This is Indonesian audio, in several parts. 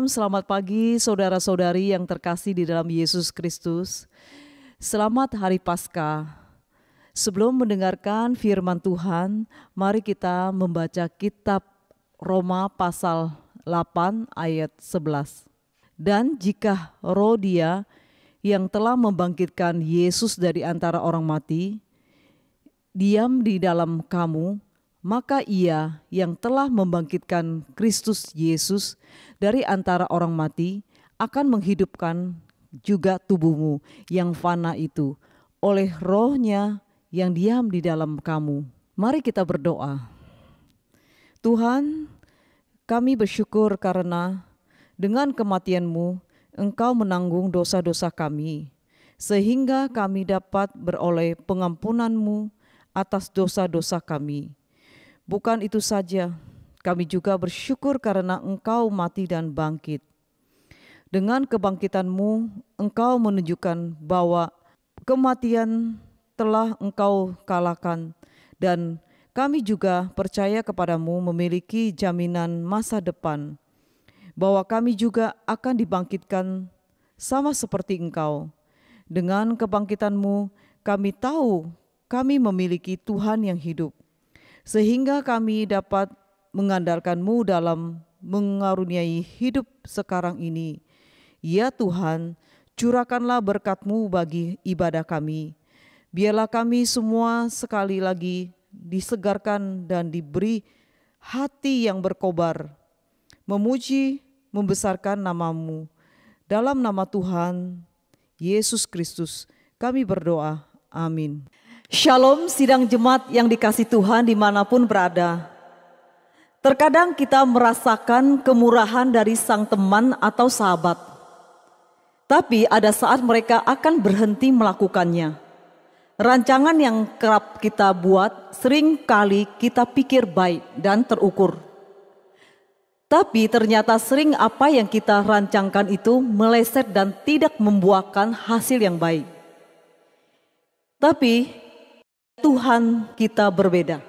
Shalom, selamat pagi saudara-saudari yang terkasih di dalam Yesus Kristus. Selamat Hari Paskah. Sebelum mendengarkan firman Tuhan, mari kita membaca kitab Roma pasal 8 ayat 11. Dan jika roh Dia yang telah membangkitkan Yesus dari antara orang mati diam di dalam kamu, maka Ia yang telah membangkitkan Kristus Yesus dari antara orang mati akan menghidupkan juga tubuhmu yang fana itu oleh Roh-Nya yang diam di dalam kamu. Mari kita berdoa. Tuhan, kami bersyukur karena dengan kematian-Mu Engkau menanggung dosa-dosa kami, sehingga kami dapat beroleh pengampunan-Mu atas dosa-dosa kami. Bukan itu saja, kami juga bersyukur karena Engkau mati dan bangkit. Dengan kebangkitan-Mu, Engkau menunjukkan bahwa kematian telah Engkau kalahkan, dan kami juga percaya kepadamu memiliki jaminan masa depan, bahwa kami juga akan dibangkitkan sama seperti Engkau. Dengan kebangkitan-Mu, kami tahu kami memiliki Tuhan yang hidup, sehingga kami dapat mengandalkan-Mu dalam mengaruniai hidup sekarang ini. Ya Tuhan, curahkanlah berkat-Mu bagi ibadah kami. Biarlah kami semua sekali lagi disegarkan dan diberi hati yang berkobar, memuji, membesarkan nama-Mu. Dalam nama Tuhan Yesus Kristus kami berdoa. Amin. Shalom sidang jemaat yang dikasihi Tuhan dimanapun berada. Terkadang kita merasakan kemurahan dari sang teman atau sahabat. Tapi ada saat mereka akan berhenti melakukannya. Rancangan yang kerap kita buat sering kali kita pikir baik dan terukur. Tapi ternyata sering apa yang kita rancangkan itu meleset dan tidak membuahkan hasil yang baik. Tapi Tuhan kita berbeda.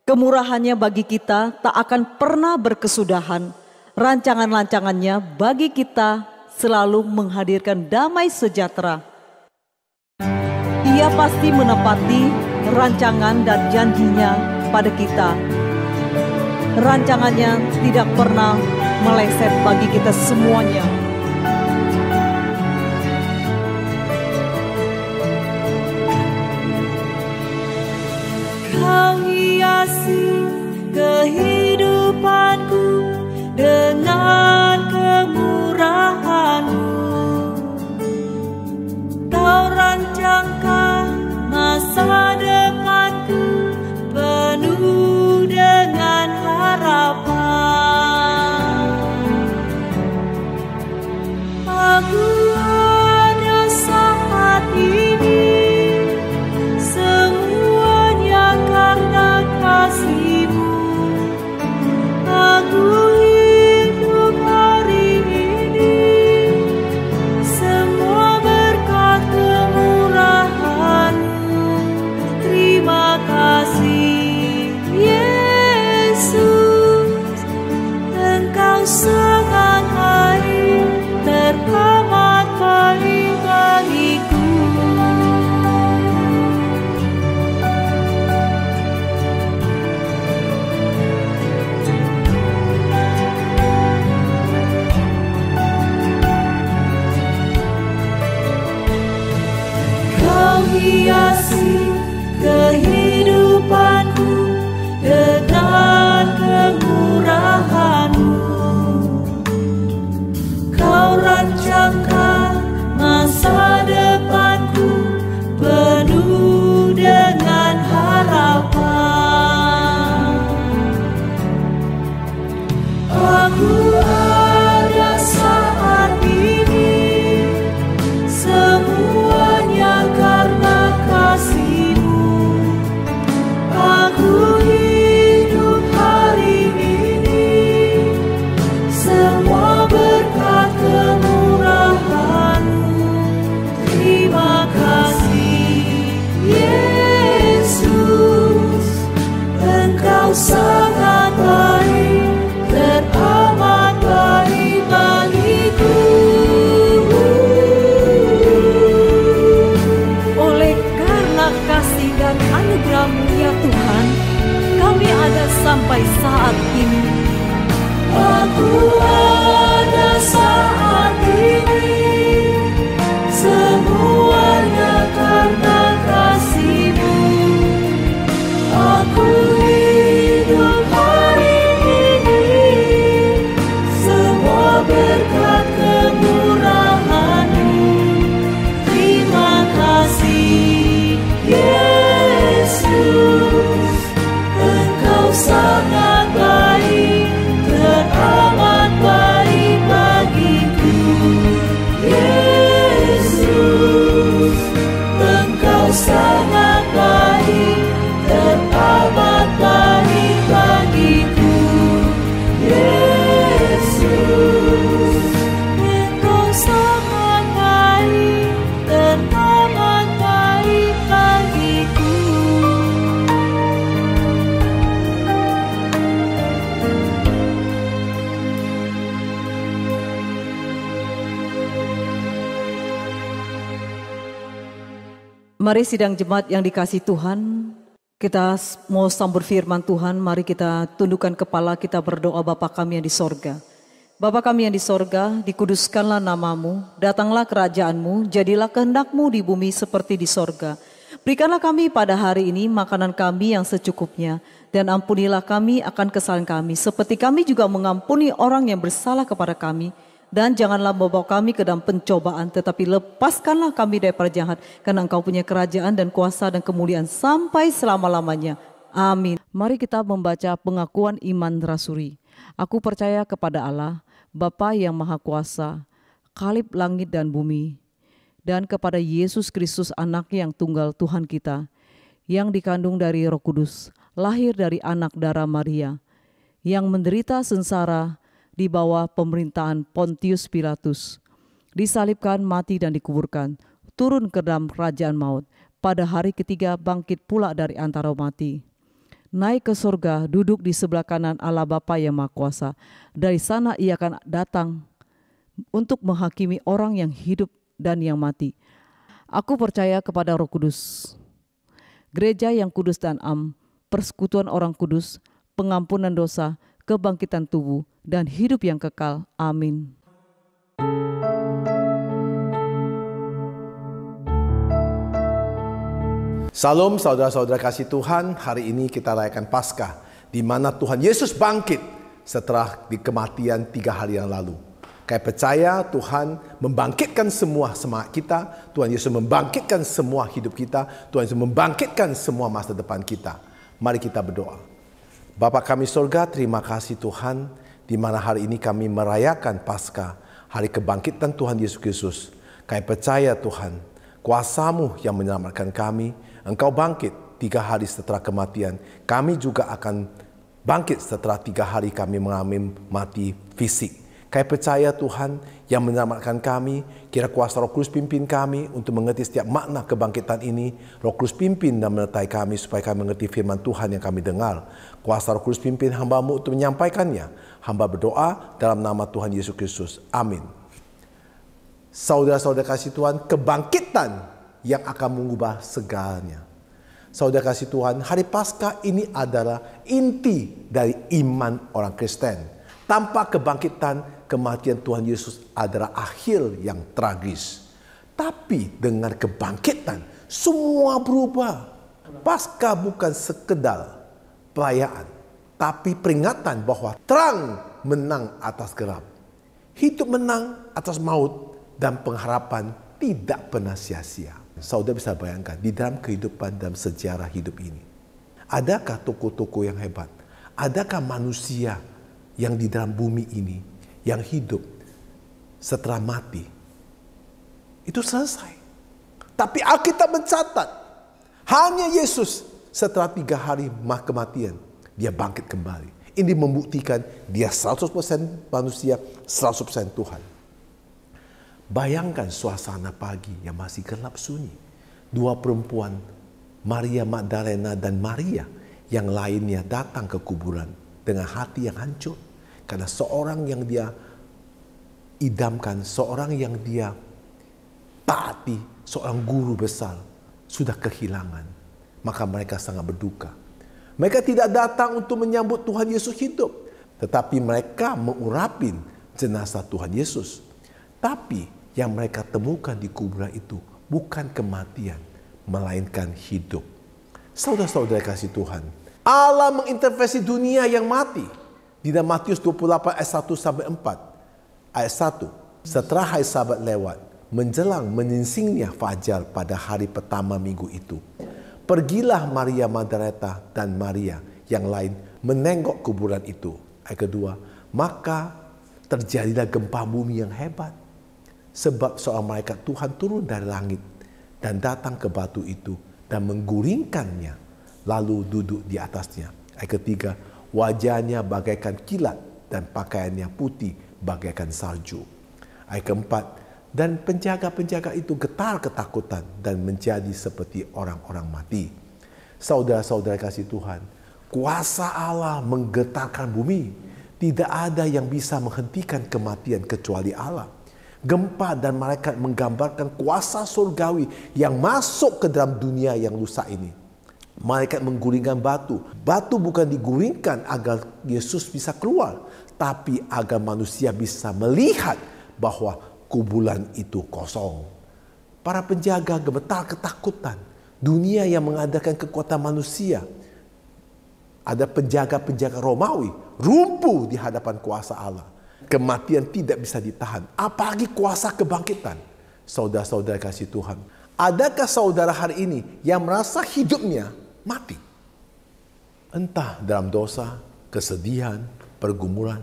Kemurahannya bagi kita tak akan pernah berkesudahan. Rancangan-rancangannya bagi kita selalu menghadirkan damai sejahtera. Ia pasti menepati rancangan dan janjinya pada kita. Rancangannya tidak pernah meleset bagi kita semuanya. Kau hiasi kehidupanku dengan kemurahan-Mu. Kau rancangkan masa depanku penuh dengan harapan. Aku ada saat ini karena kasih-Mu, aku hidup hari ini, semua berkat kemurahan-Mu. Terima kasih Yesus, Engkau sangat baik, teramat baik bagiku. Hiasi kehidupanku dengan kemurahan-Mu. Kau rancangkan masa depanku penuh dengan harapan. Aku ada saat ini, semuanya karena kasih-Mu. Aku hidup Mari sidang jemaat yang dikasihi Tuhan, kita mau sambut firman Tuhan. Mari kita tundukkan kepala, kita berdoa. Bapa kami yang di sorga, Bapa kami yang di sorga, dikuduskanlah namamu, datanglah kerajaanmu, jadilah kehendakmu di bumi seperti di sorga. Berikanlah kami pada hari ini makanan kami yang secukupnya, dan ampunilah kami akan kesalahan kami, seperti kami juga mengampuni orang yang bersalah kepada kami. Dan janganlah membawa kami ke dalam pencobaan, tetapi lepaskanlah kami daripada jahat, karena Engkau punya kerajaan dan kuasa dan kemuliaan sampai selama-lamanya. Amin. Mari kita membaca pengakuan iman rasuli. Aku percaya kepada Allah, Bapa yang Maha Kuasa, Khalib langit dan bumi, dan kepada Yesus Kristus Anaknya yang tunggal Tuhan kita, yang dikandung dari Roh Kudus, lahir dari anak darah Maria, yang menderita sengsara di bawah pemerintahan Pontius Pilatus, disalibkan, mati dan dikuburkan, turun ke dalam kerajaan maut, pada hari ketiga bangkit pula dari antara mati, naik ke surga, duduk di sebelah kanan Allah Bapa yang Maha Kuasa. Dari sana ia akan datang untuk menghakimi orang yang hidup dan yang mati. Aku percaya kepada Roh Kudus, gereja yang kudus dan am, persekutuan orang kudus, pengampunan dosa, kebangkitan tubuh, dan hidup yang kekal. Amin. Salam saudara-saudara kasih Tuhan, hari ini kita rayakan Paskah, di mana Tuhan Yesus bangkit setelah di kematian 3 hari yang lalu. Kami percaya Tuhan membangkitkan semua semangat kita, Tuhan Yesus membangkitkan semua hidup kita, Tuhan Yesus membangkitkan semua masa depan kita. Mari kita berdoa. Bapa kami surga, terima kasih Tuhan, di mana hari ini kami merayakan Paskah, hari kebangkitan Tuhan Yesus Kristus. Kami percaya Tuhan, kuasa-Mu yang menyelamatkan kami. Engkau bangkit 3 hari setelah kematian. Kami juga akan bangkit setelah 3 hari kami mengalami mati fisik. Kami percaya Tuhan yang menyelamatkan kami. Kira kuasa Roh Kudus pimpin kami untuk mengerti setiap makna kebangkitan ini. Roh Kudus pimpin dan menyertai kami supaya kami mengerti firman Tuhan yang kami dengar. Kuasa Roh Kudus pimpin hamba-Mu untuk menyampaikannya. Hamba berdoa dalam nama Tuhan Yesus Kristus. Amin. Saudara-saudara kasih Tuhan, kebangkitan yang akan mengubah segalanya. Saudara kasih Tuhan, hari Paskah ini adalah inti dari iman orang Kristen. Tanpa kebangkitan, kematian Tuhan Yesus adalah akhir yang tragis. Tapi dengan kebangkitan, semua berubah. Paskah bukan sekedar perayaan, tapi peringatan bahwa terang menang atas gelap, hidup menang atas maut, dan pengharapan tidak pernah sia-sia. Saudara bisa bayangkan, di dalam kehidupan dalam sejarah hidup ini, adakah tokoh-tokoh yang hebat? Adakah manusia yang di dalam bumi ini yang hidup setelah mati itu selesai? Tapi Alkitab mencatat hanya Yesus setelah 3 hari kematian dia bangkit kembali. Ini membuktikan dia 100% manusia, 100% Tuhan. Bayangkan suasana pagi yang masih gelap sunyi. 2 perempuan, Maria Magdalena dan Maria yang lainnya datang ke kuburan dengan hati yang hancur. Karena seorang yang dia idamkan, seorang yang dia taati, seorang guru besar sudah kehilangan. Maka mereka sangat berduka. Mereka tidak datang untuk menyambut Tuhan Yesus hidup, tetapi mereka mengurapin jenazah Tuhan Yesus. Tapi yang mereka temukan di kuburan itu bukan kematian, melainkan hidup. Saudara-saudara kasih Tuhan, Allah mengintervensi dunia yang mati. Di dalam Matius 28 ayat 1-4. Ayat 1, setelah hari Sabat lewat, menjelang menyingsingnya fajar pada hari pertama minggu itu, pergilah Maria Magdalena dan Maria yang lain menengok kuburan itu. Ayat kedua, maka terjadilah gempa bumi yang hebat. Sebab seorang malaikat Tuhan turun dari langit dan datang ke batu itu dan menggulingkannya, lalu duduk di atasnya. Ayat ketiga, wajahnya bagaikan kilat dan pakaiannya putih bagaikan salju. Ayat keempat, dan penjaga-penjaga itu getar ketakutan dan menjadi seperti orang-orang mati. Saudara-saudara kasih Tuhan, kuasa Allah menggetarkan bumi. Tidak ada yang bisa menghentikan kematian kecuali Allah. Gempa dan malaikat menggambarkan kuasa surgawi yang masuk ke dalam dunia yang rusak ini. Malaikat menggulingkan batu. Batu bukan digulingkan agar Yesus bisa keluar, tapi agar manusia bisa melihat bahwa kuburan itu kosong. Para penjaga gemetar ketakutan. Dunia yang mengadakan kekuatan manusia. Ada penjaga-penjaga Romawi lumpuh di hadapan kuasa Allah. Kematian tidak bisa ditahan, apalagi kuasa kebangkitan. Saudara-saudara kasih Tuhan, adakah saudara hari ini yang merasa hidupnya mati? Entah dalam dosa, kesedihan, pergumulan.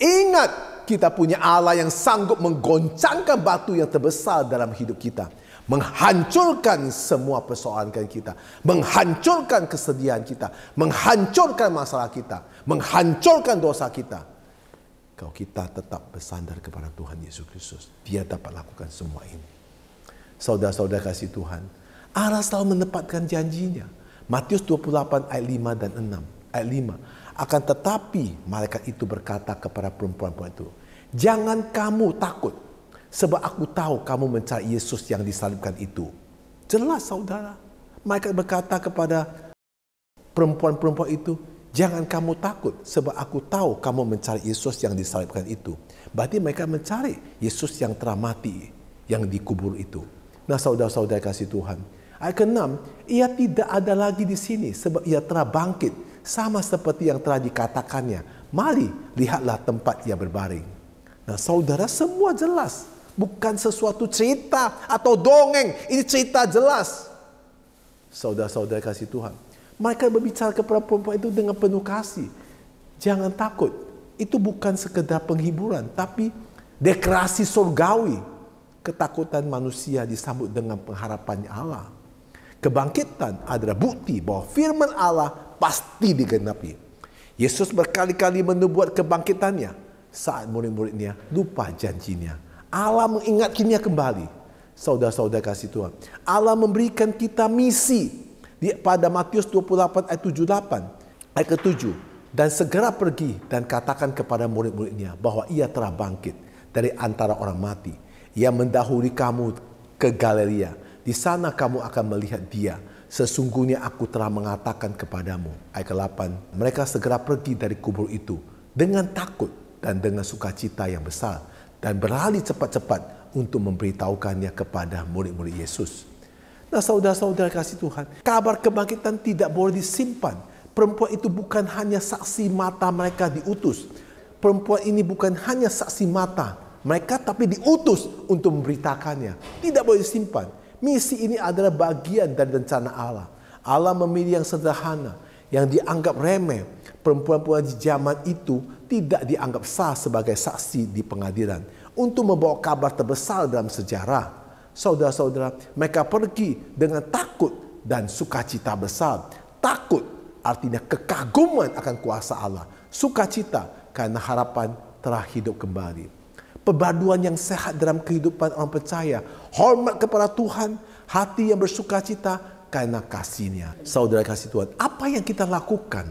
Ingat, kita punya Allah yang sanggup menggoncangkan batu yang terbesar dalam hidup kita. Menghancurkan semua persoalan kita, menghancurkan kesedihan kita, menghancurkan masalah kita, menghancurkan dosa kita. Kalau kita tetap bersandar kepada Tuhan Yesus Kristus, Dia dapat lakukan semua ini. Saudara-saudara kasih Tuhan, Allah selalu menepatkan janjinya. Matius 28 ayat 5 dan 6. Ayat 5. Akan tetapi malaikat itu berkata kepada perempuan-perempuan itu, jangan kamu takut, sebab aku tahu kamu mencari Yesus yang disalibkan itu. Jelas saudara. Malaikat berkata kepada perempuan-perempuan itu, jangan kamu takut, sebab aku tahu kamu mencari Yesus yang disalibkan itu. Berarti mereka mencari Yesus yang telah mati, yang dikubur itu. Nah saudara-saudara kasih Tuhan. Ayat ke-6, ia tidak ada lagi di sini, sebab ia telah bangkit, sama seperti yang telah dikatakannya. Mari, lihatlah tempat ia berbaring. Nah saudara, semua jelas. Bukan sesuatu cerita atau dongeng. Ini cerita jelas. Saudara-saudara kasih Tuhan. Mereka berbicara kepada perempuan itu dengan penuh kasih. Jangan takut. Itu bukan sekedar penghiburan. Tapi deklarasi surgawi. Ketakutan manusia disambut dengan pengharapannya Allah. Kebangkitan adalah bukti bahwa firman Allah pasti digenapi. Yesus berkali-kali menubuat kebangkitannya. Saat murid-muridnya lupa janjinya. Allah mengingatkannya kembali. Saudara-saudara kasih Tuhan. Allah memberikan kita misi. Pada Matius 28 ayat 78. Ayat ke-7. Dan segera pergi dan katakan kepada murid-muridnya bahwa ia telah bangkit dari antara orang mati. Ia mendahului kamu ke Galilea. Di sana kamu akan melihat dia. Sesungguhnya aku telah mengatakan kepadamu. Ayat ke-8. Mereka segera pergi dari kubur itu dengan takut dan dengan sukacita yang besar. Dan berlari cepat-cepat untuk memberitahukannya kepada murid-murid Yesus. Nah saudara-saudara kasih Tuhan, kabar kebangkitan tidak boleh disimpan. Perempuan itu bukan hanya saksi mata mereka diutus. Perempuan ini bukan hanya saksi mata mereka, tapi diutus untuk memberitakannya. Tidak boleh disimpan. Misi ini adalah bagian dari rencana Allah. Allah memilih yang sederhana, yang dianggap remeh. Perempuan-perempuan di zaman itu tidak dianggap sah sebagai saksi di pengadilan untuk membawa kabar terbesar dalam sejarah. Saudara-saudara, mereka pergi dengan takut dan sukacita besar. Takut artinya kekaguman akan kuasa Allah. Sukacita karena harapan telah hidup kembali. Perpaduan yang sehat dalam kehidupan orang percaya. Hormat kepada Tuhan, hati yang bersukacita karena kasih-Nya. Saudara kasih Tuhan, apa yang kita lakukan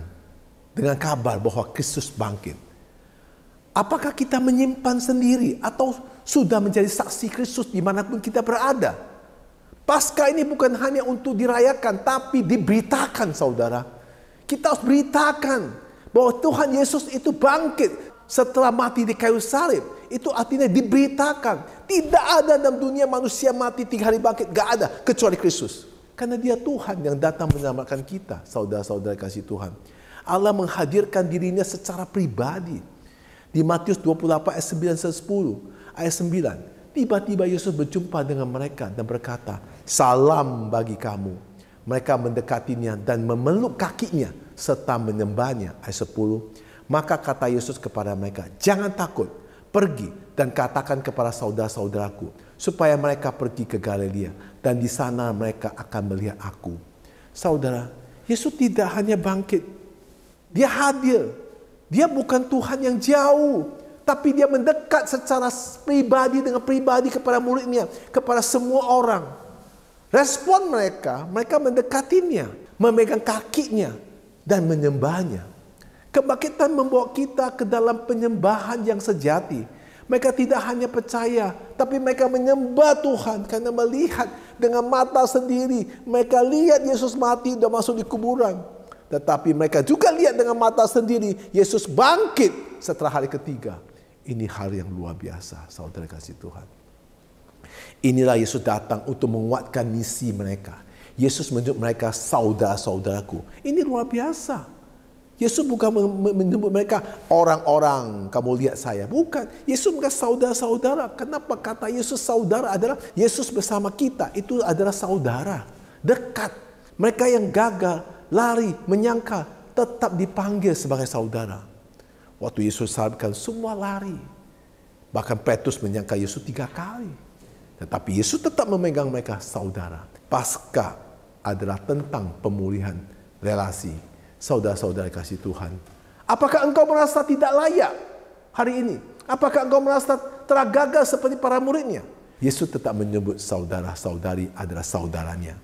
dengan kabar bahwa Kristus bangkit? Apakah kita menyimpan sendiri atau sudah menjadi saksi Kristus dimanapun kita berada? Paskah ini bukan hanya untuk dirayakan, tapi diberitakan saudara. Kita harus beritakan bahwa Tuhan Yesus itu bangkit setelah mati di kayu salib. Itu artinya diberitakan. Tidak ada dalam dunia manusia mati 3 hari bangkit. Gak ada kecuali Kristus. Karena Dia Tuhan yang datang menyelamatkan kita. Saudara-saudara kasih Tuhan. Allah menghadirkan dirinya secara pribadi. Di Matius 28 ayat 9 dan 10. Ayat 9. Tiba-tiba Yesus berjumpa dengan mereka dan berkata, salam bagi kamu. Mereka mendekatinya dan memeluk kakinya serta menyembahnya. Ayat 10. Maka kata Yesus kepada mereka, jangan takut. Pergi dan katakan kepada saudara-saudaraku supaya mereka pergi ke Galilea dan di sana mereka akan melihat aku. Saudara, Yesus tidak hanya bangkit. Dia hadir. Dia bukan Tuhan yang jauh, tapi Dia mendekat secara pribadi dengan pribadi kepada muridnya, kepada semua orang. Respon mereka mendekatinya, memegang kakinya dan menyembahnya. Kebangkitan membawa kita ke dalam penyembahan yang sejati. Mereka tidak hanya percaya, tapi mereka menyembah Tuhan karena melihat dengan mata sendiri. Mereka lihat Yesus mati dan masuk di kuburan. Tetapi mereka juga lihat dengan mata sendiri Yesus bangkit setelah hari ketiga. Ini hal yang luar biasa, saudara kasih Tuhan. Inilah Yesus datang untuk menguatkan misi mereka. Yesus menyebut mereka saudara-saudaraku. Ini luar biasa. Yesus bukan menyebut mereka orang-orang, kamu lihat saya. Bukan. Yesus mereka saudara-saudara. Kenapa kata Yesus saudara adalah Yesus bersama kita. Itu adalah saudara. Dekat. Mereka yang gagal, lari, menyangkal, tetap dipanggil sebagai saudara. Waktu Yesus salibkan, semua lari. Bahkan Petrus menyangka Yesus 3 kali. Tetapi Yesus tetap memegang mereka saudara. Paskah adalah tentang pemulihan relasi. Saudara-saudara kasih Tuhan. Apakah engkau merasa tidak layak hari ini? Apakah engkau merasa telah gagal seperti para muridnya? Yesus tetap menyebut saudara-saudari adalah saudaranya.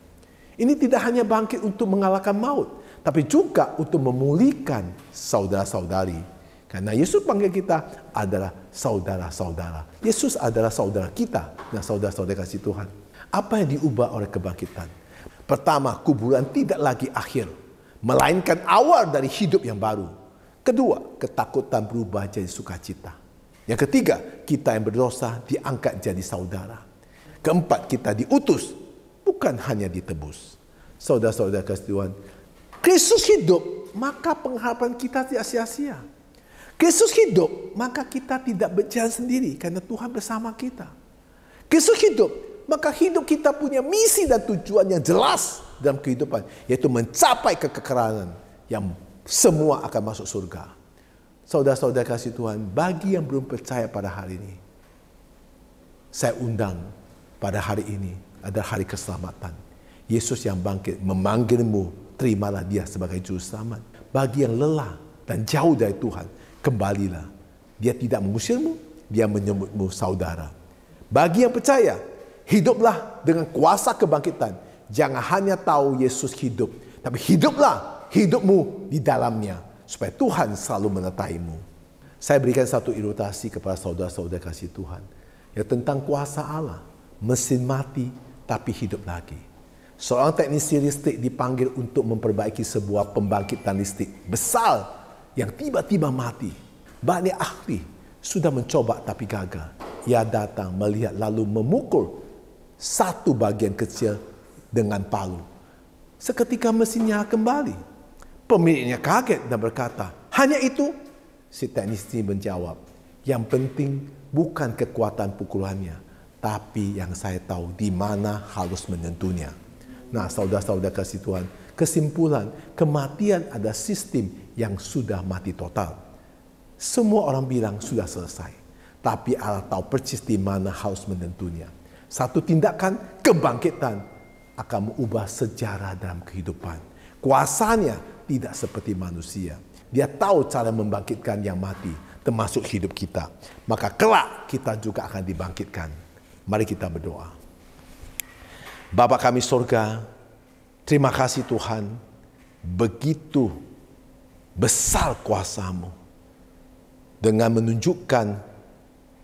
Ini tidak hanya bangkit untuk mengalahkan maut, tapi juga untuk memulihkan saudara-saudari. Karena Yesus panggil kita adalah saudara-saudara. Yesus adalah saudara kita dan saudara-saudara kasih Tuhan. Apa yang diubah oleh kebangkitan? Pertama, kuburan tidak lagi akhir, melainkan awal dari hidup yang baru. Kedua, ketakutan berubah jadi sukacita. Yang ketiga, kita yang berdosa diangkat jadi saudara. Keempat, kita diutus, bukan hanya ditebus. Saudara-saudara kasih Tuhan, Kristus hidup, maka pengharapan kita tidak sia-sia. Kristus hidup, maka kita tidak berjalan sendiri karena Tuhan bersama kita. Kristus hidup, maka hidup kita punya misi dan tujuan yang jelas dalam kehidupan, yaitu mencapai kekekalan yang semua akan masuk surga. Saudara-saudara kasih Tuhan, bagi yang belum percaya pada hari ini, saya undang pada hari ini adalah hari keselamatan. Yesus yang bangkit memanggilmu, terimalah dia sebagai juru selamat. Bagi yang lelah dan jauh dari Tuhan, kembalilah. Dia tidak mengusirmu, dia menyebutmu saudara. Bagi yang percaya, hiduplah dengan kuasa kebangkitan. Jangan hanya tahu Yesus hidup, tapi hiduplah hidupmu di dalamnya, supaya Tuhan selalu menyertaimu. Saya berikan satu ilustrasi kepada saudara-saudara kasih Tuhan, yang tentang kuasa Allah, mesin mati tapi hidup lagi. Seorang teknisi listrik dipanggil untuk memperbaiki sebuah pembangkitan listrik besar yang tiba-tiba mati. Banyak ahli sudah mencoba tapi gagal. Ia datang melihat lalu memukul satu bagian kecil dengan palu. Seketika mesinnya kembali. Pemiliknya kaget dan berkata, hanya itu? Si teknisi menjawab, yang penting bukan kekuatan pukulannya, tapi yang saya tahu di mana harus menyentuhnya. Nah, saudara-saudara kasih Tuhan, kesimpulan, kematian adalah sistem yang sudah mati total. Semua orang bilang sudah selesai, tapi Allah tahu persis di mana harus menyentuhnya. Satu tindakan kebangkitan akan mengubah sejarah dalam kehidupan. Kuasanya tidak seperti manusia. Dia tahu cara membangkitkan yang mati, termasuk hidup kita. Maka kelak kita juga akan dibangkitkan. Mari kita berdoa. Bapa kami surga, terima kasih Tuhan, begitu besar kuasa-Mu dengan menunjukkan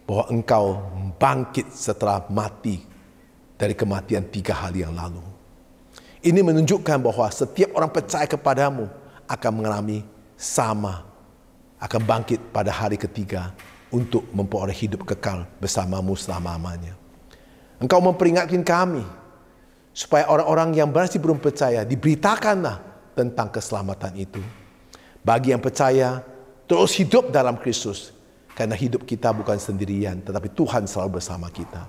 bahwa Engkau bangkit setelah mati dari kematian 3 hari yang lalu. Ini menunjukkan bahwa setiap orang percaya kepadamu akan mengalami sama, akan bangkit pada hari ketiga untuk memperoleh hidup kekal bersamamu selama-lamanya. Engkau memperingatkan kami supaya orang-orang yang masih belum percaya diberitakanlah tentang keselamatan itu. Bagi yang percaya, terus hidup dalam Kristus, karena hidup kita bukan sendirian, tetapi Tuhan selalu bersama kita.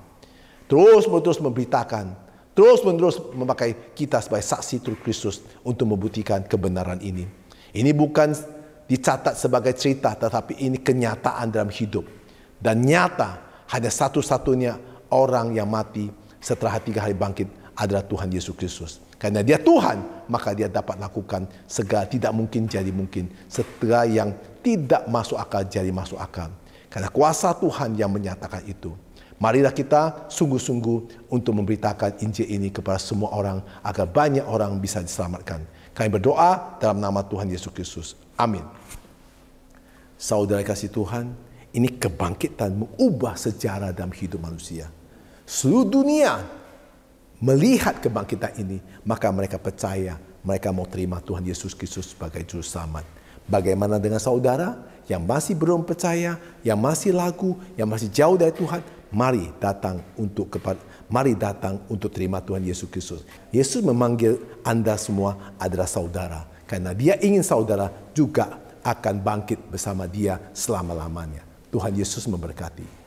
Terus-menerus memberitakan, terus-menerus memakai kita sebagai saksi turut Kristus untuk membuktikan kebenaran ini. Ini bukan dicatat sebagai cerita, tetapi ini kenyataan dalam hidup. Dan nyata, hanya satu-satunya orang yang mati setelah 3 hari bangkit adalah Tuhan Yesus Kristus. Karena dia Tuhan, maka dia dapat lakukan segala tidak mungkin jadi mungkin. Segala yang tidak masuk akal jadi masuk akal. Karena kuasa Tuhan yang menyatakan itu. Marilah kita sungguh-sungguh untuk memberitakan Injil ini kepada semua orang agar banyak orang bisa diselamatkan. Kami berdoa dalam nama Tuhan Yesus Kristus. Amin. Saudara kasih Tuhan, Ini kebangkitan mengubah sejarah dalam hidup manusia. Seluruh dunia melihat kebangkitan ini, maka mereka percaya, mereka mau terima Tuhan Yesus Kristus sebagai Juru Selamat. Bagaimana dengan saudara yang masih belum percaya, yang masih ragu, yang masih jauh dari Tuhan? Mari datang untuk terima Tuhan Yesus Kristus. Yesus memanggil Anda semua adalah saudara, karena Dia ingin saudara juga akan bangkit bersama Dia selama-lamanya. Tuhan Yesus memberkati.